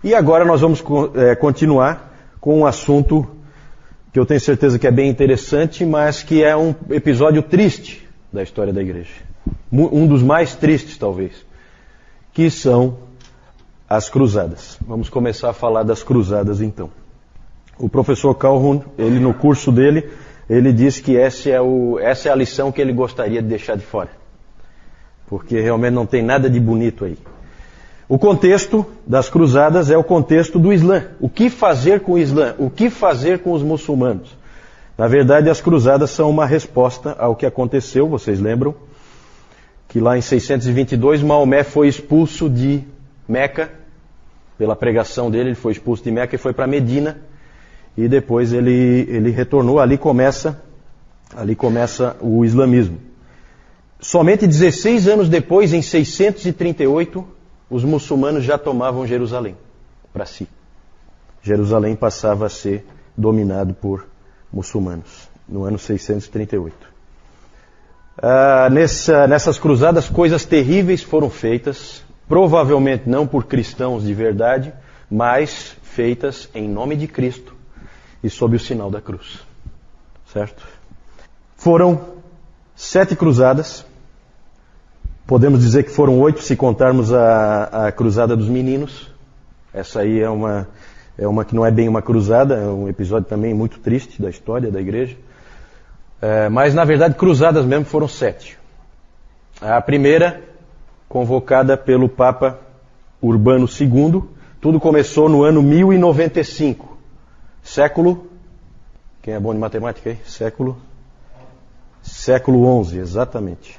E agora nós vamos continuar com um assunto que eu tenho certeza que é bem interessante, mas que é um episódio triste da história da igreja. Um dos mais tristes, talvez, que são as cruzadas. Vamos começar a falar das cruzadas, então. O professor Calhoun, ele no curso dele, ele diz que essa é a lição que ele gostaria de deixar de fora. Porque realmente não tem nada de bonito aí. O contexto das cruzadas é o contexto do Islã. O que fazer com o Islã? O que fazer com os muçulmanos? Na verdade, as cruzadas são uma resposta ao que aconteceu, vocês lembram? Que lá em 622, Maomé foi expulso de Meca, pela pregação dele, ele foi expulso de Meca e foi para Medina, e depois ele retornou, ali começa o islamismo. Somente 16 anos depois, em 638, os muçulmanos já tomavam Jerusalém para si. Jerusalém passava a ser dominado por muçulmanos, no ano 638. Nessas cruzadas, coisas terríveis foram feitas, provavelmente não por cristãos de verdade, mas feitas em nome de Cristo e sob o sinal da cruz. Certo? Foram 7 cruzadas. Podemos dizer que foram 8 se contarmos a cruzada dos meninos. Essa aí é uma que não é bem uma cruzada, é um episódio também muito triste da história da igreja. Mas na verdade cruzadas mesmo foram 7. A primeira, convocada pelo Papa Urbano II, tudo começou no ano 1095. Século, quem é bom de matemática aí? Século XI, exatamente.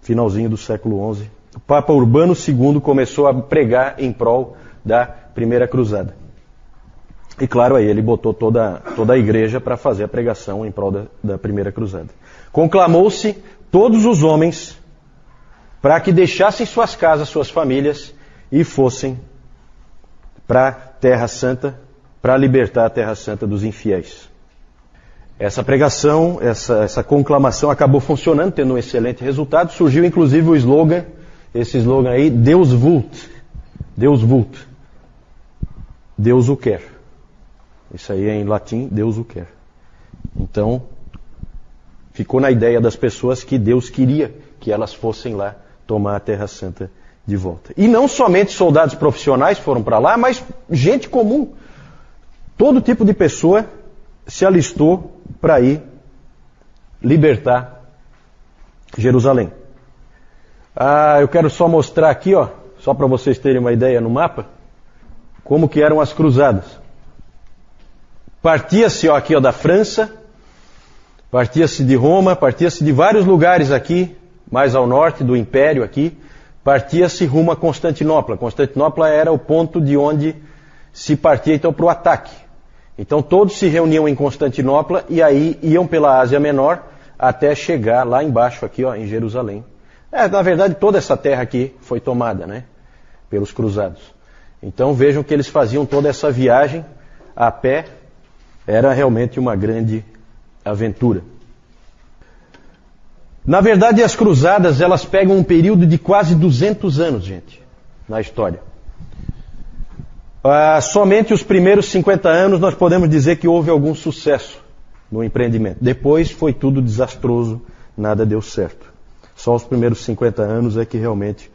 Finalzinho do século XI, o Papa Urbano II começou a pregar em prol da primeira cruzada. E claro, aí ele botou toda a igreja para fazer a pregação em prol da primeira cruzada. Conclamou-se todos os homens para que deixassem suas casas, suas famílias e fossem para a Terra Santa, para libertar a Terra Santa dos infiéis. Essa pregação, essa conclamação acabou funcionando, tendo um excelente resultado. Surgiu inclusive o slogan, esse slogan aí, Deus vult. Deus vult. Deus o quer. Isso aí é em latim, Deus o quer. Então, ficou na ideia das pessoas que Deus queria que elas fossem lá tomar a Terra Santa de volta. E não somente soldados profissionais foram para lá, mas gente comum. Todo tipo de pessoa se alistou para ir libertar Jerusalém. Eu quero só mostrar aqui, só para vocês terem uma ideia no mapa, como que eram as cruzadas. Partia-se aqui da França, partia-se de Roma, partia-se de vários lugares aqui, mais ao norte do Império aqui, partia-se rumo a Constantinopla. Constantinopla era o ponto de onde se partia então para o ataque. Então todos se reuniam em Constantinopla e aí iam pela Ásia Menor até chegar lá embaixo aqui, em Jerusalém. Na verdade toda essa terra aqui foi tomada, né, pelos cruzados. Então vejam que eles faziam toda essa viagem a pé, era realmente uma grande aventura. Na verdade as cruzadas elas pegam um período de quase 200 anos, gente, na história. Somente os primeiros 50 anos nós podemos dizer que houve algum sucesso no empreendimento. Depois foi tudo desastroso, nada deu certo. Só os primeiros 50 anos é que realmente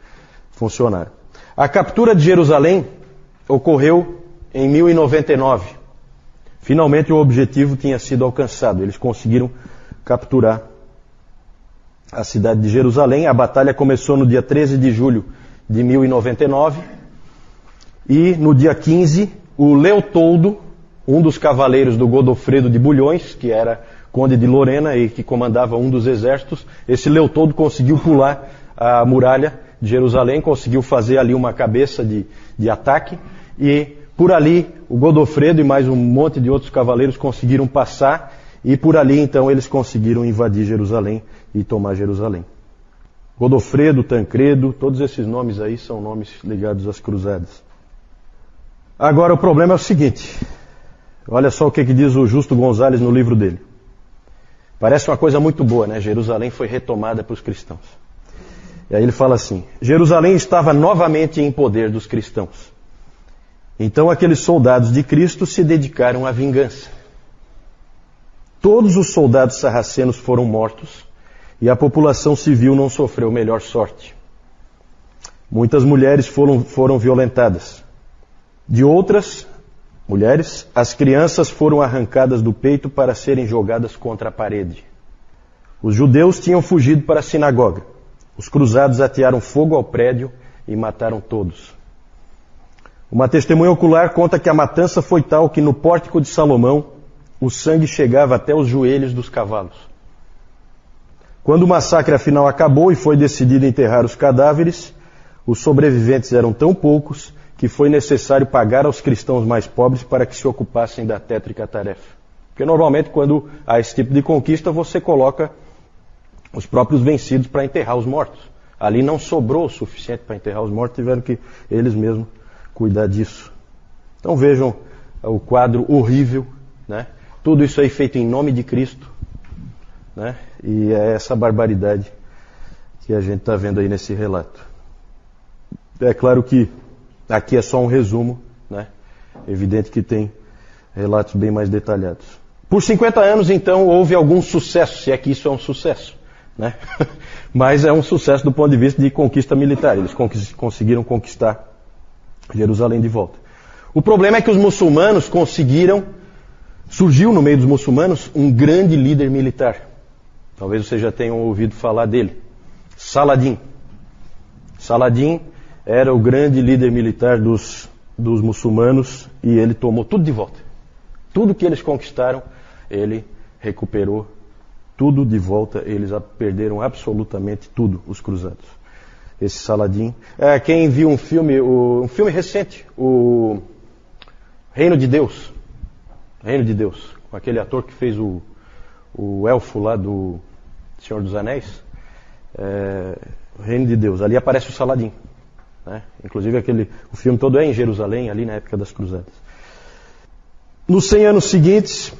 funcionaram. A captura de Jerusalém ocorreu em 1099. Finalmente o objetivo tinha sido alcançado. Eles conseguiram capturar a cidade de Jerusalém. A batalha começou no dia 13 de julho de 1099. E no dia 15, o Leotoldo, um dos cavaleiros do Godofredo de Bulhões, que era conde de Lorena e que comandava um dos exércitos, esse Leotoldo conseguiu pular a muralha de Jerusalém, conseguiu fazer ali uma cabeça de ataque, e por ali o Godofredo e mais um monte de outros cavaleiros conseguiram passar, e por ali então eles conseguiram invadir Jerusalém e tomar Jerusalém. Godofredo, Tancredo, todos esses nomes aí são nomes ligados às cruzadas. Agora o problema é o seguinte, olha só o que diz o Justo Gonzalez no livro dele. Parece uma coisa muito boa, né? Jerusalém foi retomada para os cristãos. E aí ele fala assim, Jerusalém estava novamente em poder dos cristãos. Então aqueles soldados de Cristo se dedicaram à vingança. Todos os soldados sarracenos foram mortos e a população civil não sofreu melhor sorte. Muitas mulheres foram violentadas. De outras mulheres, as crianças foram arrancadas do peito para serem jogadas contra a parede. Os judeus tinham fugido para a sinagoga. Os cruzados atearam fogo ao prédio e mataram todos. Uma testemunha ocular conta que a matança foi tal que no pórtico de Salomão o sangue chegava até os joelhos dos cavalos. Quando o massacre afinal acabou e foi decidido enterrar os cadáveres, os sobreviventes eram tão poucos que foi necessário pagar aos cristãos mais pobres para que se ocupassem da tétrica tarefa. Porque normalmente quando há esse tipo de conquista você coloca os próprios vencidos para enterrar os mortos. Ali não sobrou o suficiente para enterrar os mortos, tiveram que eles mesmos cuidar disso. Então vejam o quadro horrível, né? Tudo isso aí feito em nome de Cristo, né? E é essa barbaridade que a gente está vendo aí nesse relato. É claro que aqui é só um resumo, né? Evidente que tem relatos bem mais detalhados. Por 50 anos, então, houve algum sucesso, se é que isso é um sucesso, né? Mas é um sucesso do ponto de vista de conquista militar. Eles conseguiram conquistar Jerusalém de volta. O problema é que os muçulmanos surgiu no meio dos muçulmanos um grande líder militar. Talvez vocês já tenham ouvido falar dele. Saladin. Saladin era o grande líder militar dos muçulmanos e ele tomou tudo de volta. Tudo que eles conquistaram, ele recuperou tudo de volta. Eles perderam absolutamente tudo, os cruzados. Esse Saladin. Quem viu um filme recente, o Reino de Deus. Reino de Deus. Com aquele ator que fez o elfo lá do Senhor dos Anéis. Reino de Deus. Ali aparece o Saladin. Né? Inclusive o filme todo é em Jerusalém, ali na época das cruzadas. Nos 100 anos seguintes,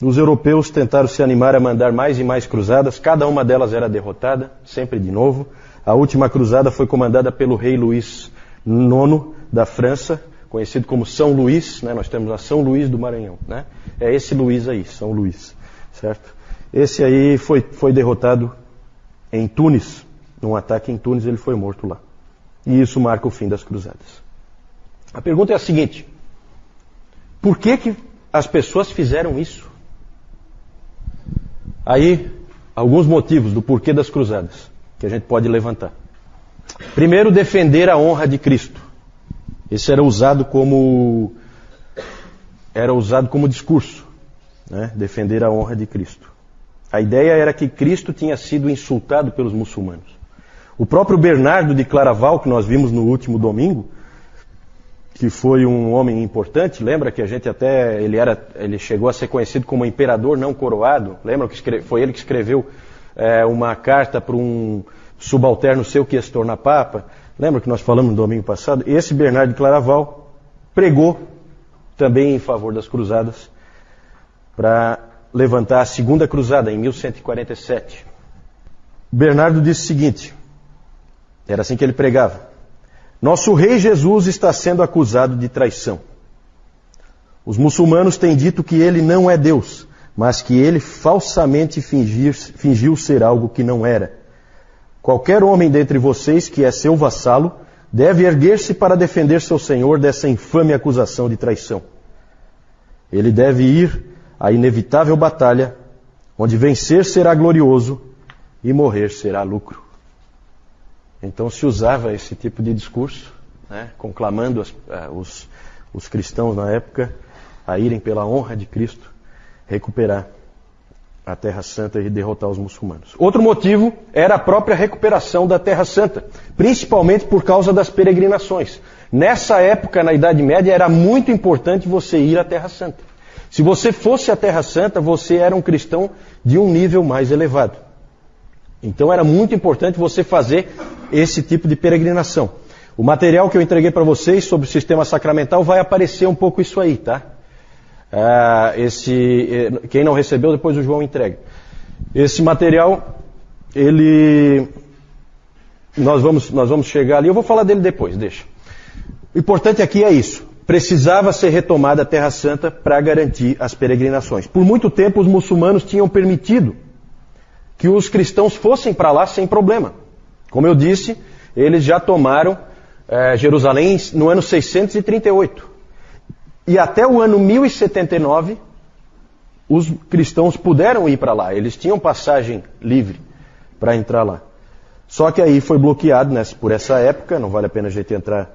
os europeus tentaram se animar a mandar mais e mais cruzadas. Cada uma delas era derrotada, sempre de novo. A última cruzada foi comandada pelo rei Luís IX da França, conhecido como São Luís, né? Nós temos a São Luís do Maranhão, né? É esse Luís aí, São Luís, certo? Esse aí foi derrotado em Tunis, num ataque em Tunis, ele foi morto lá. E isso marca o fim das cruzadas. A pergunta é a seguinte: por que as pessoas fizeram isso? Aí, alguns motivos do porquê das cruzadas que a gente pode levantar. Primeiro, defender a honra de Cristo. Esse era usado como discurso, né? Defender a honra de Cristo. A ideia era que Cristo tinha sido insultado pelos muçulmanos. O próprio Bernardo de Claraval, que nós vimos no último domingo, que foi um homem importante, lembra que a gente ele chegou a ser conhecido como imperador não coroado? Lembra que foi ele que escreveu uma carta para um subalterno seu que ia se tornar papa? Lembra que nós falamos no domingo passado? Esse Bernardo de Claraval pregou também em favor das cruzadas para levantar a segunda cruzada em 1147. Bernardo disse o seguinte, era assim que ele pregava: nosso rei Jesus está sendo acusado de traição. Os muçulmanos têm dito que ele não é Deus, mas que ele falsamente fingiu ser algo que não era. Qualquer homem dentre vocês que é seu vassalo deve erguer-se para defender seu senhor dessa infame acusação de traição. Ele deve ir à inevitável batalha, onde vencer será glorioso e morrer será lucro. Então se usava esse tipo de discurso, né, conclamando os cristãos na época a irem pela honra de Cristo, recuperar a Terra Santa e derrotar os muçulmanos. Outro motivo era a própria recuperação da Terra Santa, principalmente por causa das peregrinações. Nessa época, na Idade Média, era muito importante você ir à Terra Santa. Se você fosse à Terra Santa, você era um cristão de um nível mais elevado. Então era muito importante você fazer esse tipo de peregrinação. O material que eu entreguei para vocês sobre o sistema sacramental vai aparecer um pouco isso aí, tá? Quem não recebeu, depois o João entrega. Esse material, nós vamos chegar ali, eu vou falar dele depois, deixa. O importante aqui é isso. Precisava ser retomada a Terra Santa para garantir as peregrinações. Por muito tempo, os muçulmanos tinham permitido que os cristãos fossem para lá sem problema. Como eu disse, eles já tomaram Jerusalém no ano 638. E até o ano 1079, os cristãos puderam ir para lá. Eles tinham passagem livre para entrar lá. Só que aí foi bloqueado por essa época, não vale a pena a gente entrar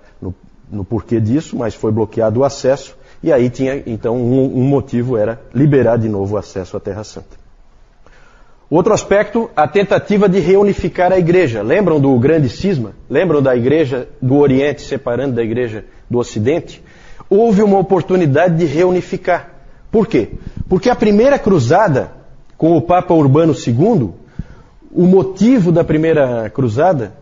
no porquê disso, mas foi bloqueado o acesso. E aí tinha, então, um motivo era liberar de novo o acesso à Terra Santa. Outro aspecto, a tentativa de reunificar a igreja. Lembram do grande cisma? Lembram da igreja do Oriente separando da igreja do Ocidente? Houve uma oportunidade de reunificar. Por quê? Porque a primeira cruzada, com o Papa Urbano II, o motivo da primeira cruzada,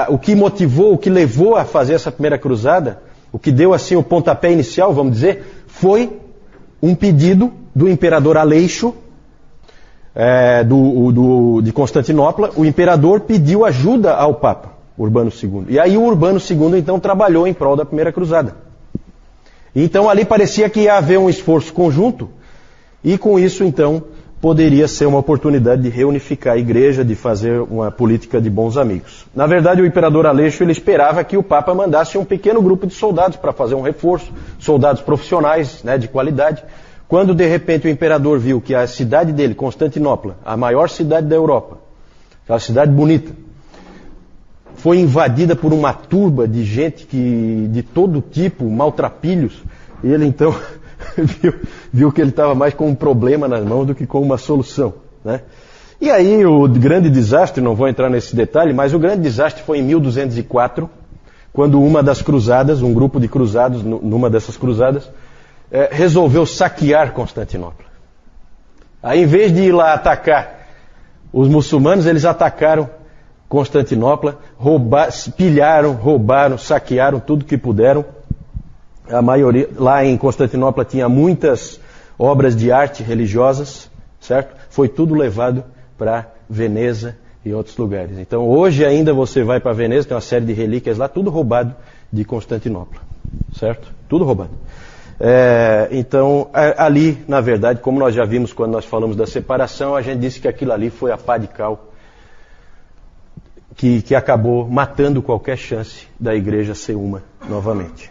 o que motivou, o que levou a fazer essa primeira cruzada, o que deu assim o pontapé inicial, vamos dizer, foi um pedido do imperador Aleixo, de Constantinopla. O imperador pediu ajuda ao Papa Urbano II. E aí o Urbano II então trabalhou em prol da primeira cruzada. Então ali parecia que ia haver um esforço conjunto, e com isso então poderia ser uma oportunidade de reunificar a igreja, de fazer uma política de bons amigos. Na verdade, o imperador Aleixo ele esperava que o Papa mandasse um pequeno grupo de soldados para fazer um reforço, soldados profissionais, de qualidade. Quando de repente o imperador viu que a cidade dele, Constantinopla, a maior cidade da Europa, aquela cidade bonita, foi invadida por uma turba de gente de todo tipo, maltrapilhos, e ele então viu que ele estava mais com um problema nas mãos do que com uma solução. E aí o grande desastre, não vou entrar nesse detalhe, mas o grande desastre foi em 1204, quando uma das cruzadas, um grupo de cruzados, numa dessas cruzadas, resolveu saquear Constantinopla. Aí, em vez de ir lá atacar os muçulmanos, eles atacaram Constantinopla, pilharam, roubaram, saquearam tudo que puderam. A maioria, lá em Constantinopla tinha muitas obras de arte religiosas, certo? Foi tudo levado para Veneza e outros lugares. Então hoje ainda você vai para Veneza, tem uma série de relíquias lá, tudo roubado de Constantinopla, certo? Tudo roubado. Então ali, na verdade, como nós já vimos quando nós falamos da separação, a gente disse que aquilo ali foi a pá de cal que acabou matando qualquer chance da igreja ser uma novamente.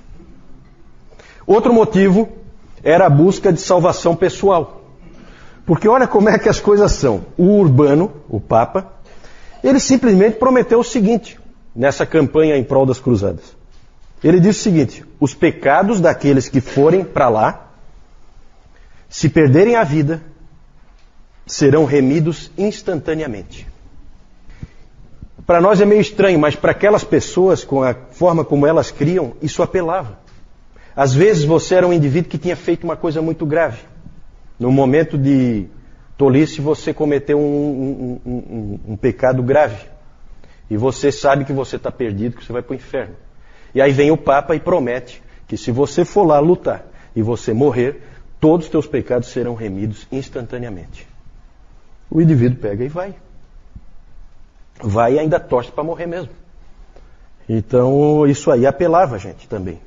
Outro motivo era a busca de salvação pessoal. Porque olha como é que as coisas são. O Urbano, o Papa, ele simplesmente prometeu o seguinte, nessa campanha em prol das cruzadas. Ele disse o seguinte: os pecados daqueles que forem para lá, se perderem a vida, serão remidos instantaneamente. Para nós é meio estranho, mas para aquelas pessoas, com a forma como elas criam, isso apelava. Às vezes você era um indivíduo que tinha feito uma coisa muito grave. No momento de tolice você cometeu um pecado grave. E você sabe que você está perdido, que você vai para o inferno. E aí vem o Papa e promete que se você for lá lutar e você morrer, todos os teus pecados serão remidos instantaneamente. O indivíduo pega e vai. Vai e ainda torce para morrer mesmo. Então isso aí apelava a gente também.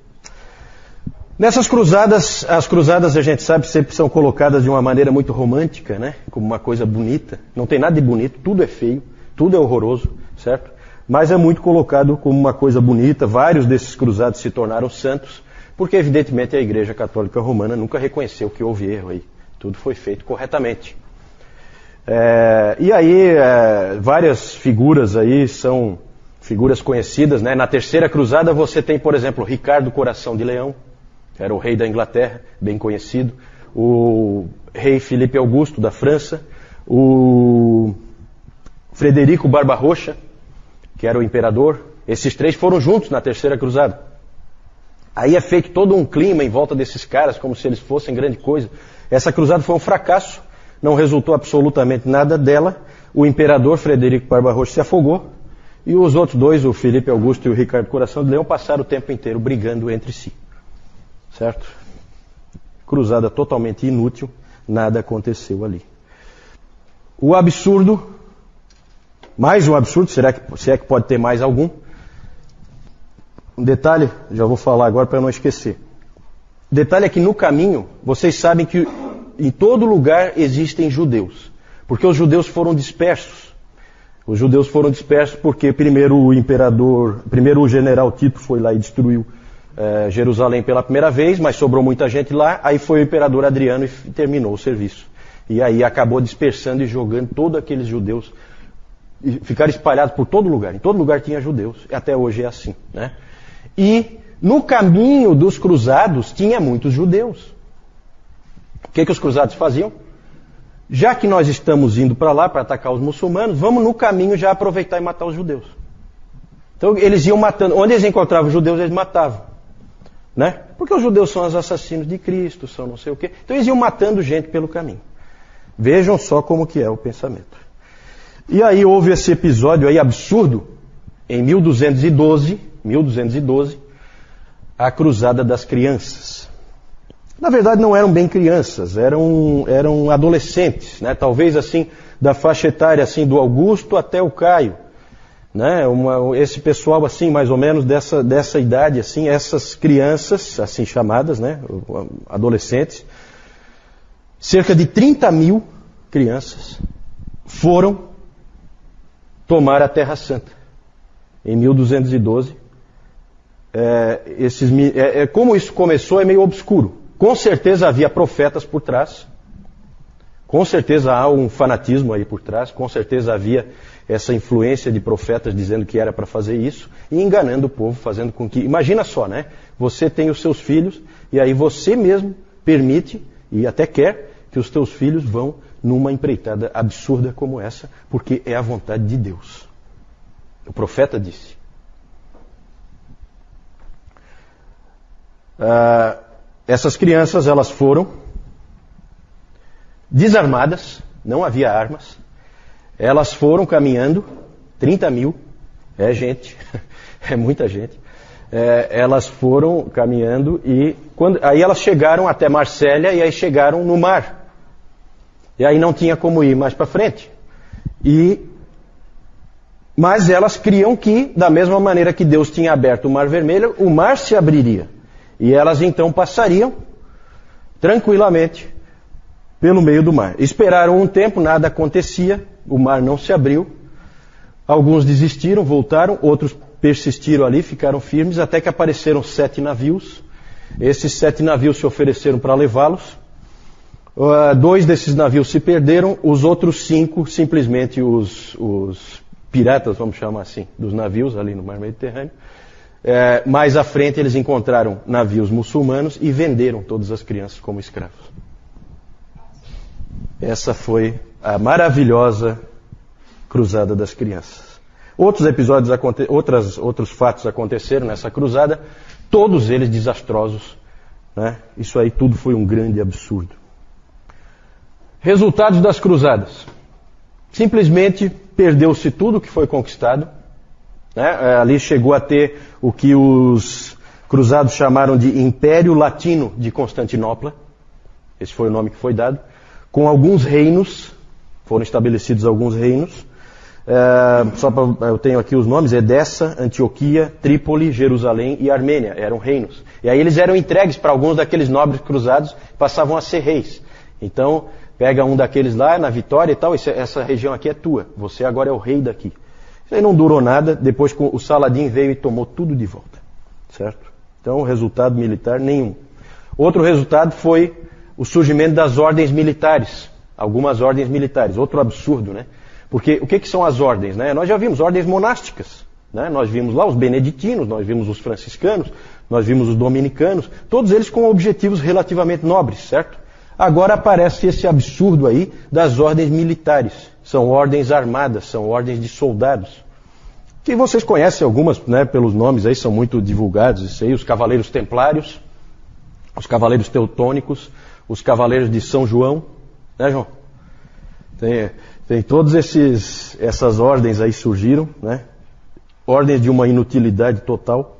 Nessas cruzadas, as cruzadas a gente sabe sempre são colocadas de uma maneira muito romântica, como uma coisa bonita. Não tem nada de bonito, tudo é feio, tudo é horroroso, certo? Mas é muito colocado como uma coisa bonita. Vários desses cruzados se tornaram santos, porque evidentemente a Igreja Católica Romana nunca reconheceu que houve erro aí. Tudo foi feito corretamente. E aí, várias figuras aí são figuras conhecidas, Na Terceira Cruzada você tem, por exemplo, Ricardo Coração de Leão, era o rei da Inglaterra, bem conhecido, o rei Filipe Augusto da França, o Frederico Barbarroxa, que era o imperador. Esses três foram juntos na Terceira Cruzada. Aí é feito todo um clima em volta desses caras, como se eles fossem grande coisa. Essa cruzada foi um fracasso, não resultou absolutamente nada dela. O imperador Frederico Barbarroxa se afogou, e os outros dois, o Filipe Augusto e o Ricardo Coração de Leão, passaram o tempo inteiro brigando entre si. Certo? Cruzada totalmente inútil, nada aconteceu ali. O absurdo, mais um absurdo, se é que pode ter mais algum, Um detalhe, já vou falar agora para não esquecer. O detalhe é que no caminho, vocês sabem que em todo lugar existem judeus. Porque os judeus foram dispersos. Os judeus foram dispersos porque primeiro o general Tito foi lá e destruiu Jerusalém pela primeira vez, mas sobrou muita gente lá, aí foi o imperador Adriano e terminou o serviço. E aí acabou dispersando e jogando todos aqueles judeus, e ficaram espalhados por todo lugar. Em todo lugar tinha judeus, e até hoje é assim, né? E no caminho dos cruzados tinha muitos judeus. O que os cruzados faziam? Já que nós estamos indo para lá para atacar os muçulmanos, vamos no caminho já aproveitar e matar os judeus. Então eles iam matando. Onde eles encontravam os judeus, eles matavam. Né? Porque os judeus são os assassinos de Cristo, são não sei o quê. Então eles iam matando gente pelo caminho. Vejam só como que é o pensamento. E aí houve esse episódio aí absurdo, em 1212, a Cruzada das Crianças. Na verdade não eram bem crianças, eram adolescentes, né? Talvez assim, da faixa etária assim, do Augusto até o Caio. Né? Esse pessoal assim, mais ou menos dessa idade, assim, essas crianças, assim chamadas, né? Adolescentes, cerca de 30 mil crianças foram tomar a Terra Santa em 1212. Como isso começou é meio obscuro. Com certeza havia profetas por trás. Com certeza há um fanatismo aí por trás. Com certeza havia essa influência de profetas dizendo que era para fazer isso e enganando o povo, fazendo com que... Imagina só, né? Você tem os seus filhos e aí você mesmo permite e até quer que os teus filhos vão numa empreitada absurda como essa, porque é a vontade de Deus. O profeta disse. Essas crianças, elas foram desarmadas, não havia armas, elas foram caminhando, 30 mil, é gente, é muita gente, elas foram caminhando e aí elas chegaram até Marsella e aí chegaram no mar. E aí não tinha como ir mais para frente. Mas elas criam que, da mesma maneira que Deus tinha aberto o Mar Vermelho, o mar se abriria. E elas então passariam tranquilamente pelo meio do mar. Esperaram um tempo, nada acontecia, o mar não se abriu. Alguns desistiram, voltaram, outros persistiram ali, ficaram firmes, até que apareceram 7 navios. Esses 7 navios se ofereceram para levá-los. 2 desses navios se perderam, os outros 5, simplesmente os piratas, vamos chamar assim, dos navios ali no mar Mediterrâneo. Mais à frente eles encontraram navios muçulmanos e venderam todas as crianças como escravos. Essa foi a maravilhosa Cruzada das Crianças. Outros episódios, outros fatos aconteceram nessa cruzada, todos eles desastrosos. Né? Isso aí tudo foi um grande absurdo. Resultados das cruzadas. Simplesmente perdeu-se tudo que foi conquistado. Né? Ali chegou a ter o que os cruzados chamaram de Império Latino de Constantinopla. Esse foi o nome que foi dado. Com alguns reinos, foram estabelecidos alguns reinos. Eu tenho aqui os nomes: Edessa, Antioquia, Trípoli, Jerusalém e Armênia. Eram reinos. E aí eles eram entregues para alguns daqueles nobres cruzados, passavam a ser reis. Então, pega um daqueles lá na Vitória e tal, essa região aqui é tua, você agora é o rei daqui. Isso aí não durou nada, depois o Saladin veio e tomou tudo de volta. Certo? Então, resultado militar nenhum. Outro resultado foi o surgimento das ordens militares. Algumas ordens militares. Outro absurdo, né? Porque o que são as ordens? Né? Nós já vimos ordens monásticas. Né? Nós vimos lá os beneditinos, nós vimos os franciscanos, nós vimos os dominicanos, todos eles com objetivos relativamente nobres, certo? Agora aparece esse absurdo aí das ordens militares. São ordens armadas, são ordens de soldados. Que vocês conhecem algumas, né, pelos nomes aí, são muito divulgados. Isso aí, os Cavaleiros Templários, os Cavaleiros Teutônicos, os Cavaleiros de São João. Né, João? Tem todas essas ordens aí surgiram, né? Ordens de uma inutilidade total.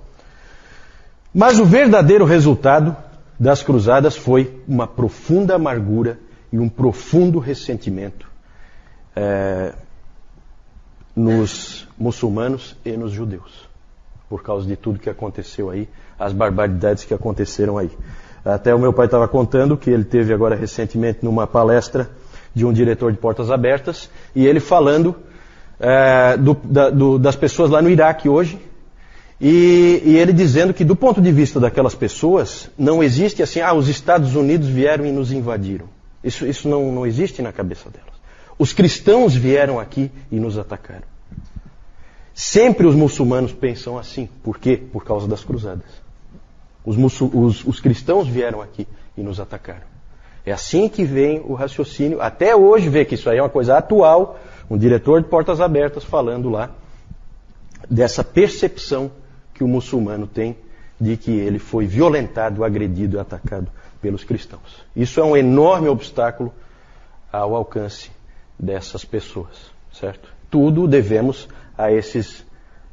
Mas o verdadeiro resultado das cruzadas foi uma profunda amargura e um profundo ressentimento nos muçulmanos e nos judeus. por causa de tudo que aconteceu aí, as barbaridades que aconteceram aí. Até o meu pai estava contando que ele teve agora recentemente numa palestra de um diretor de Portas Abertas, e ele falando das pessoas lá no Iraque hoje, e ele dizendo que do ponto de vista daquelas pessoas, não existe assim, os Estados Unidos vieram e nos invadiram. Isso não existe na cabeça delas. Os cristãos vieram aqui e nos atacaram. Sempre os muçulmanos pensam assim. Por quê? Por causa das cruzadas. Os cristãos vieram aqui e nos atacaram. É assim que vem o raciocínio. Até hoje vê que isso aí é uma coisa atual. Um diretor de Portas Abertas falando lá dessa percepção que o muçulmano tem de que ele foi violentado, agredido e atacado pelos cristãos. Isso é um enorme obstáculo ao alcance dessas pessoas, certo? Tudo devemos a esses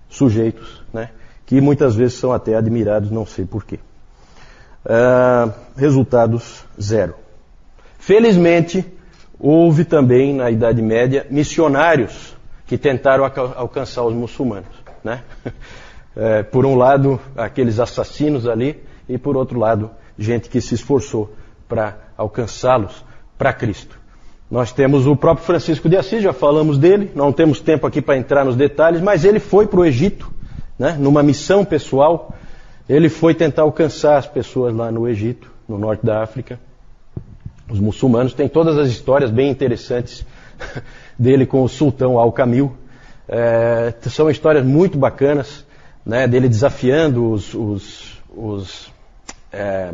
sujeitos, né, que muitas vezes são até admirados, não sei porquê. Resultados zero. Felizmente, houve também na Idade Média missionários que tentaram alcançar os muçulmanos, né? Por um lado, aqueles assassinos ali, e por outro lado, gente que se esforçou para alcançá-los para Cristo. Nós temos o próprio Francisco de Assis, já falamos dele, não temos tempo aqui para entrar nos detalhes, mas ele foi para o Egito, né, numa missão pessoal. Ele foi tentar alcançar as pessoas lá no Egito, no norte da África. Os muçulmanos têm todas as histórias bem interessantes dele com o sultão Al-Kamil. São histórias muito bacanas, né, dele desafiando os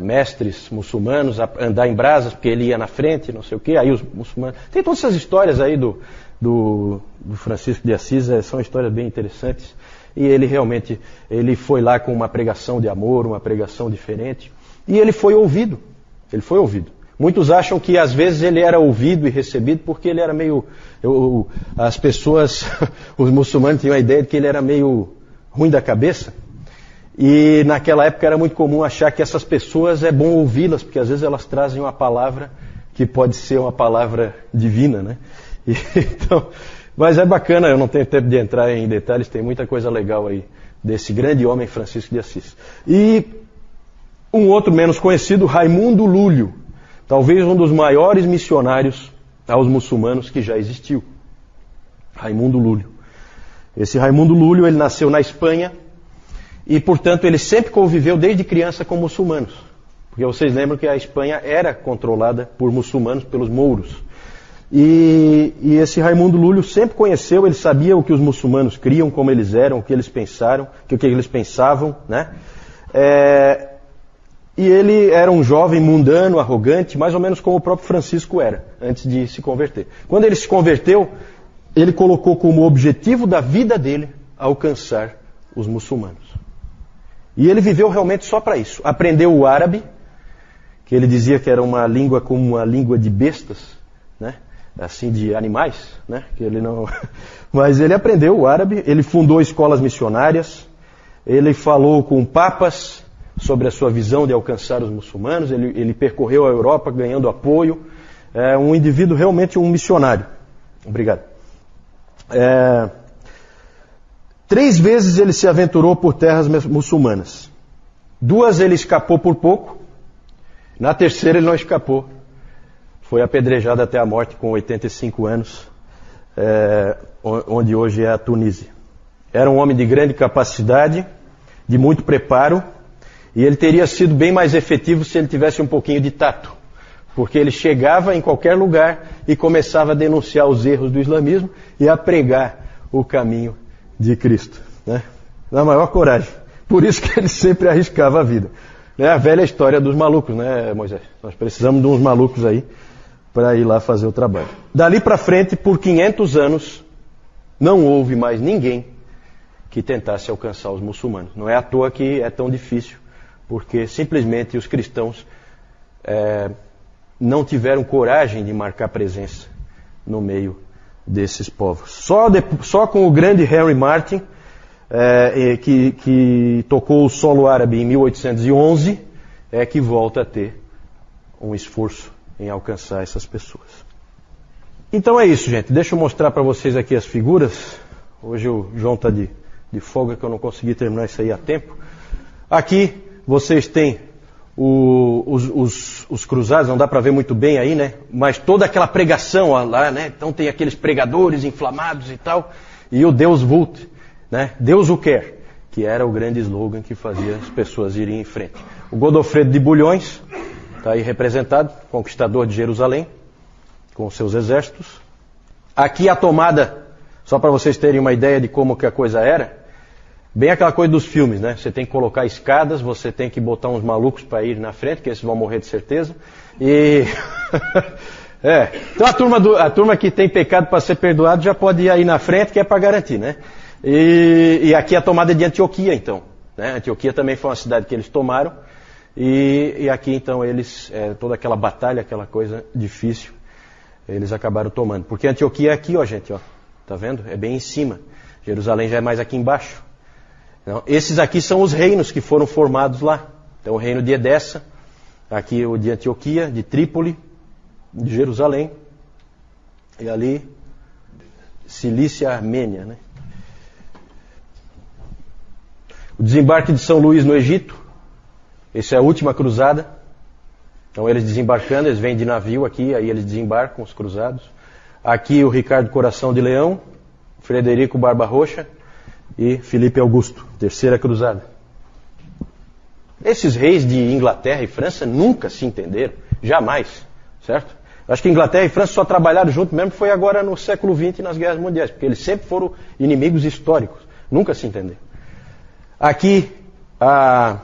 mestres muçulmanos a andar em brasas, porque ele ia na frente, não sei o quê. Aí os muçulmanos... Tem todas essas histórias aí do Francisco de Assis, são histórias bem interessantes. E ele realmente, ele foi lá com uma pregação de amor, uma pregação diferente. E ele foi ouvido. Ele foi ouvido. Muitos acham que às vezes ele era ouvido e recebido porque ele era meio... as pessoas, os muçulmanos tinham a ideia de que ele era meio ruim da cabeça. E naquela época era muito comum achar que essas pessoas é bom ouvi-las, porque às vezes elas trazem uma palavra que pode ser uma palavra divina, né? Então, mas é bacana, eu não tenho tempo de entrar em detalhes, tem muita coisa legal aí desse grande homem Francisco de Assis. E um outro menos conhecido, Raimundo Lúlio, talvez um dos maiores missionários aos muçulmanos que já existiu. Raimundo Lúlio. Esse Raimundo Lúlio, ele nasceu na Espanha, e, portanto, ele sempre conviveu desde criança com muçulmanos. Porque vocês lembram que a Espanha era controlada por muçulmanos, pelos mouros. E esse Raimundo Lúlio sempre conheceu, ele sabia o que os muçulmanos criam, como eles eram, o que eles pensaram, o que eles pensavam, né? E ele era um jovem mundano, arrogante, mais ou menos como o próprio Francisco era, antes de se converter. Quando ele se converteu, ele colocou como objetivo da vida dele alcançar os muçulmanos. E ele viveu realmente só para isso. Aprendeu o árabe, que ele dizia que era uma língua como uma língua de bestas, né? Assim, de animais, né? Que ele não... Mas ele aprendeu o árabe, ele fundou escolas missionárias, ele falou com papas sobre a sua visão de alcançar os muçulmanos, ele percorreu a Europa ganhando apoio. É um indivíduo realmente um missionário. Obrigado. 3 vezes ele se aventurou por terras muçulmanas. 2 ele escapou por pouco. Na terceira ele não escapou. Foi apedrejado até a morte com 85 anos, onde hoje é a Tunísia. Era um homem de grande capacidade, de muito preparo, e ele teria sido bem mais efetivo se ele tivesse um pouquinho de tato. Porque ele chegava em qualquer lugar e começava a denunciar os erros do islamismo e a pregar o caminho de Cristo, né? Na maior coragem. Por isso que ele sempre arriscava a vida. É a velha história dos malucos, né, Moisés? Nós precisamos de uns malucos aí para ir lá fazer o trabalho. Dali para frente, por 500 anos, não houve mais ninguém que tentasse alcançar os muçulmanos. Não é à toa que é tão difícil, porque simplesmente os cristãos não tiveram coragem de marcar presença no meio desses povos. Só com o grande Henry Martyn, que tocou o solo árabe em 1811, é que volta a ter um esforço em alcançar essas pessoas. Então é isso, gente. Deixa eu mostrar para vocês aqui as figuras. Hoje o João está de de folga que eu não consegui terminar isso aí a tempo. Aqui vocês têm os cruzados, não dá para ver muito bem aí, né? Mas toda aquela pregação lá, né? Então tem aqueles pregadores inflamados e tal. E o Deus Vult, né? Deus o quer, que era o grande slogan que fazia as pessoas irem em frente. O Godofredo de Bulhões, está aí representado, conquistador de Jerusalém, com seus exércitos. Aqui a tomada, só para vocês terem uma ideia de como que a coisa era, bem aquela coisa dos filmes, né? Você tem que colocar escadas, você tem que botar uns malucos para ir na frente, que esses vão morrer de certeza. E então a turma que tem pecado para ser perdoado já pode ir aí na frente, que é para garantir, né? E aqui a tomada de Antioquia, então. Né? Antioquia também foi uma cidade que eles tomaram. E aqui, então, eles, toda aquela batalha, aquela coisa difícil, eles acabaram tomando. Porque Antioquia é aqui, ó, gente, ó. Tá vendo? É bem em cima. Jerusalém já é mais aqui embaixo. Então, esses aqui são os reinos que foram formados lá. Então, o reino de Edessa, aqui o de Antioquia, de Trípoli, de Jerusalém, e ali, Cilícia Armênia, né? O desembarque de São Luís no Egito, essa é a última cruzada. Então eles desembarcando, eles vêm de navio aqui, aí eles desembarcam, os cruzados. Aqui o Ricardo Coração de Leão, Frederico Barba Roxa e Filipe Augusto, terceira cruzada. Esses reis de Inglaterra e França nunca se entenderam, jamais, certo? Acho que Inglaterra e França só trabalharam junto mesmo foi agora no século XX nas guerras mundiais, porque eles sempre foram inimigos históricos, nunca se entenderam. Aqui a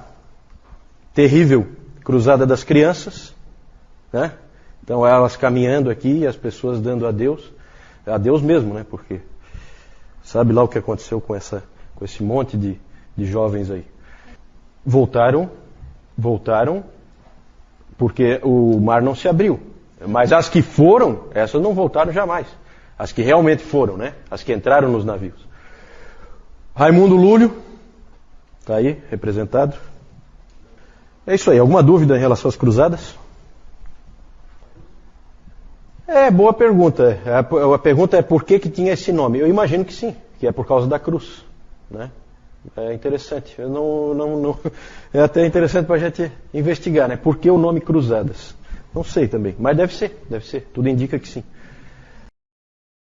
terrível cruzada das crianças, né? Então elas caminhando aqui e as pessoas dando a Deus mesmo, né? Porque sabe lá o que aconteceu com esse monte de jovens aí. Voltaram porque o mar não se abriu. Mas as que foram, essas não voltaram jamais. As que realmente foram, né? As que entraram nos navios. Raimundo Lúlio, está aí representado. É isso aí. Alguma dúvida em relação às cruzadas? Boa pergunta. A pergunta é por que tinha esse nome. Eu imagino que sim, que é por causa da cruz, né? É interessante. Eu não é até interessante para a gente investigar, né? Por que o nome Cruzadas? Não sei também, mas deve ser. Tudo indica que sim.